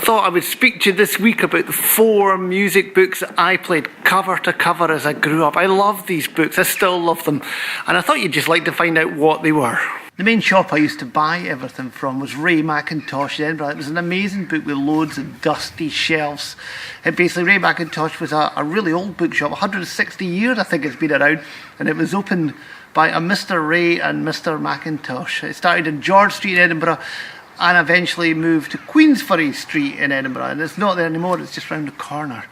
thought I would speak to you this week about the 4 music books that I played cover to cover as I grew up. I love these books, I still love them, and I thought you'd just like to find out what they were. The main shop I used to buy everything from was Ray McIntosh in Edinburgh. It was an amazing book with loads of dusty shelves. And basically, Ray McIntosh was a really old bookshop, 160 years I think it's been around, and it was opened by a Mr. Ray and Mr. McIntosh. It started in George Street in Edinburgh and eventually moved to Queensferry Street in Edinburgh, and it's not there anymore, it's just round the corner.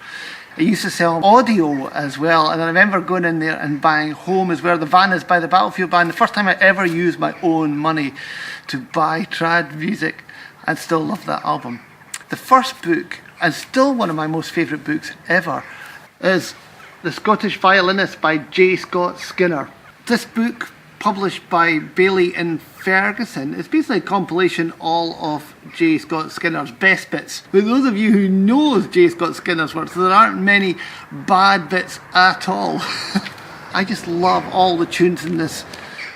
It used to sell audio as well, and I remember going in there and buying Home Is Where the Van Is by the Battlefield Band, the first time I ever used my own money to buy trad music, and still love that album. The first book, and still one of my most favourite books ever, is The Scottish Violinist by J. Scott Skinner. This book, published by Bailey in Ferguson, it's basically a compilation all of J. Scott Skinner's best bits. For those of you who knows J. Scott Skinner's work, there aren't many bad bits at all. I just love all the tunes in this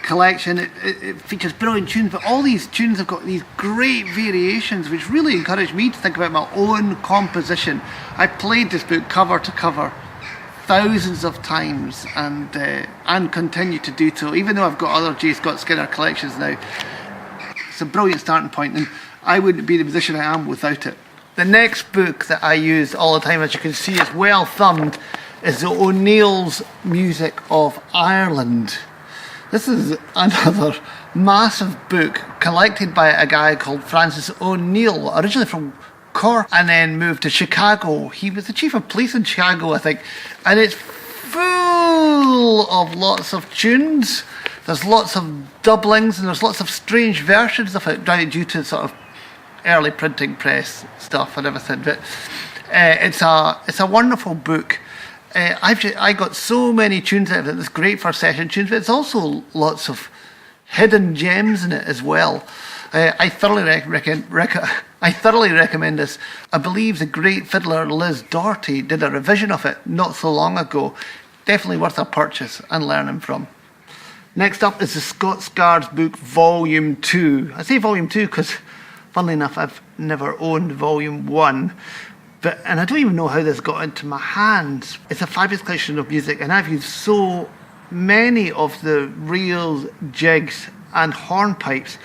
collection. It features brilliant tunes, but all these tunes have got these great variations, which really encouraged me to think about my own composition. I played this book cover to cover thousands of times and continue to do so, even though I've got other J. Scott Skinner collections now. It's a brilliant starting point, and I wouldn't be the musician I am without it. The next book that I use all the time, as you can see, is well thumbed, is the O'Neill's Music of Ireland. This is another massive book collected by a guy called Francis O'Neill, originally from Cork and then moved to Chicago. He was the chief of police in Chicago, I think, and it's full of lots of tunes. There's lots of doublings and there's lots of strange versions of it due to sort of early printing press stuff and everything. But it's a wonderful book. I got so many tunes out of it. It's great for session tunes, but it's also lots of hidden gems in it as well. I thoroughly recommend this. I believe the great fiddler Liz Doherty did a revision of it not so long ago. Definitely worth a purchase and learning from. Next up is the Scots Guards book, Volume 2. I say Volume 2 because, funnily enough, I've never owned Volume 1. And I don't even know how this got into my hands. It's a fabulous collection of music, and I've used so many of the reels, jigs, and hornpipes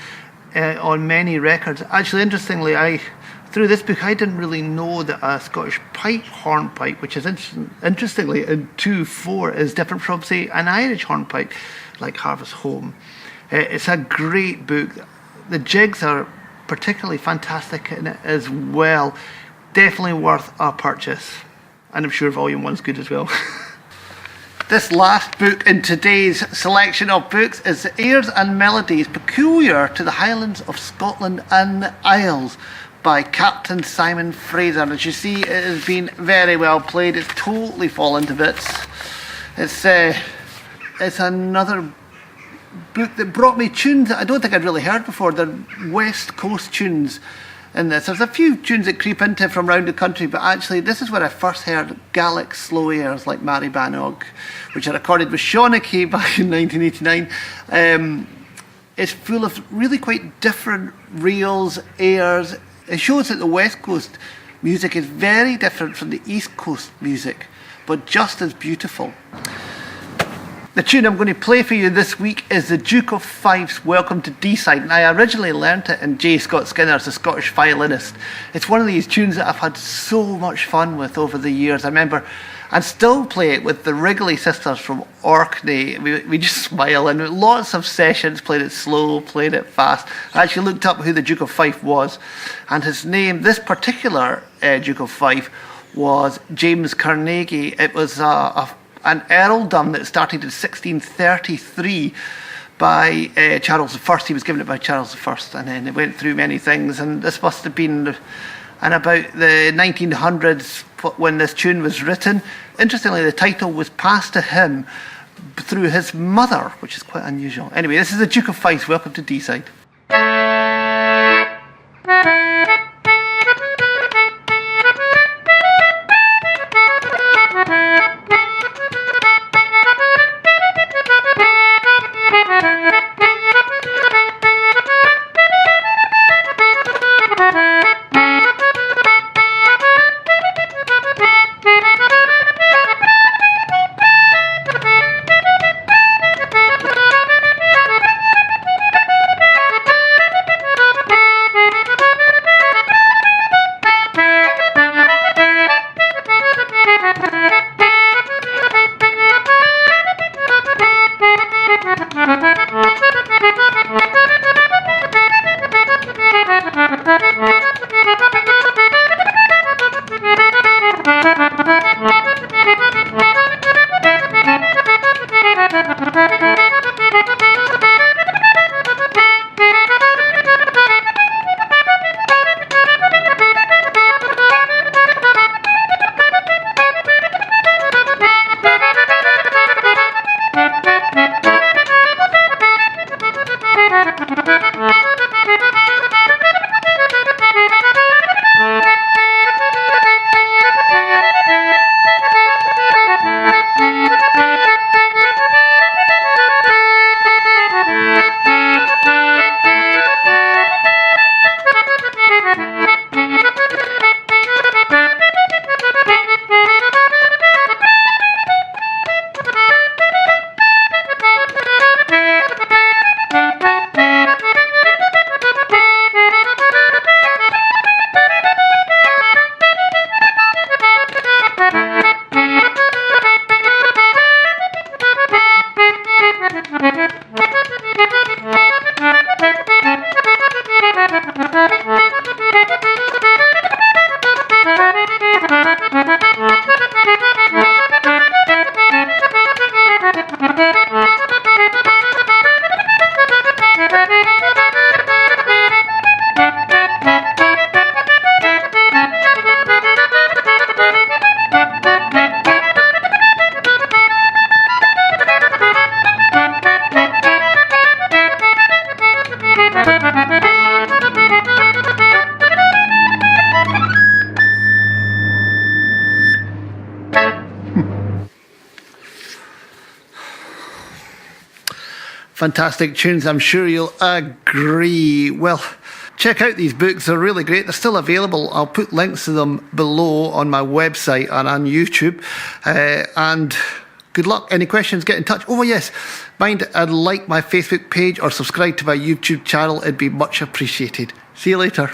on many records. Actually, interestingly, through this book, I didn't really know that a Scottish pipe hornpipe, which is interestingly in 2/4, is different from, say, an Irish hornpipe, like Harvest Home. It's a great book. The jigs are particularly fantastic in it as well. Definitely worth a purchase. And I'm sure Volume 1's good as well. This last book in today's selection of books is the Airs and Melodies Peculiar to the Highlands of Scotland and the Isles by Captain Simon Fraser. And as you see, it has been very well played. It's totally fallen to bits. It's another book that brought me tunes that I don't think I'd really heard before. They're West Coast tunes in this. There's a few tunes that creep into from around the country, but actually this is where I first heard Gaelic slow airs like Mary Bannog, which I recorded with Shawnee back in 1989. It's full of really quite different reels, airs. It shows that the West Coast music is very different from the East Coast music, but just as beautiful. The tune I'm going to play for you this week is the Duke of Fife's Welcome to Deeside, and I originally learnt it in J. Scott Skinner's The Scottish Violinist. It's one of these tunes that I've had so much fun with over the years. I remember and still play it with the Wrigley sisters from Orkney. We just smile, and lots of sessions, played it slow, played it fast. I actually looked up who the Duke of Fife was, and his name, this particular Duke of Fife, was James Carnegie. It was an earldom that started in 1633 by Charles I. He was given it by Charles I, and then it went through many things, and this must have been in about the 1900s when this tune was written. Interestingly, the title was passed to him through his mother, which is quite unusual. Anyway, this is the Duke of Fife, Welcome to Deeside. Fantastic tunes, I'm sure you'll agree. Well, check out these books, they're really great. They're still available. I'll put links to them below on my website and on YouTube. And good luck. Any questions, get in touch. Oh yes, mind and like my Facebook page or subscribe to my YouTube channel. It'd be much appreciated. See you later.